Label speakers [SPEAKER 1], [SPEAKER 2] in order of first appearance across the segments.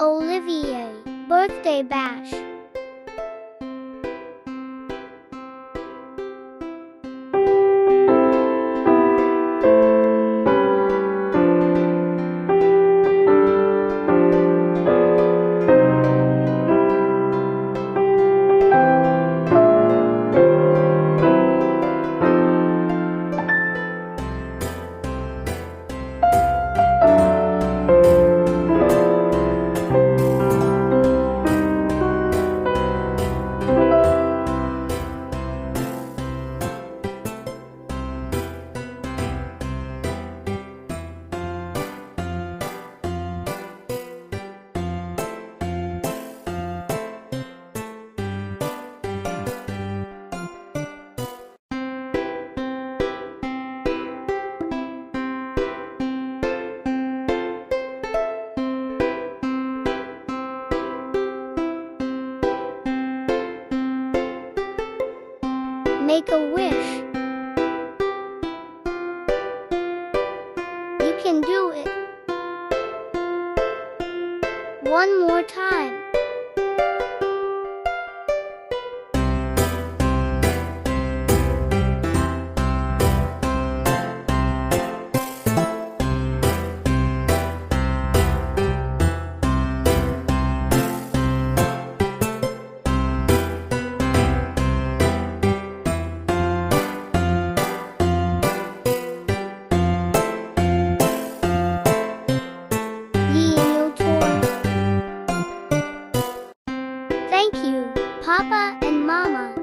[SPEAKER 1] Olivier Birthday Bash. Make a wish. You can do it. One more time. Thank you, Papa and Mama.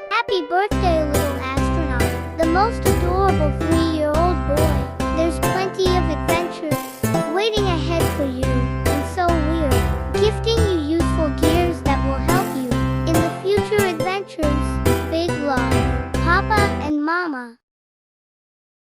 [SPEAKER 1] Happy birthday, little astronaut, the most adorable 3-year-old boy. There's plenty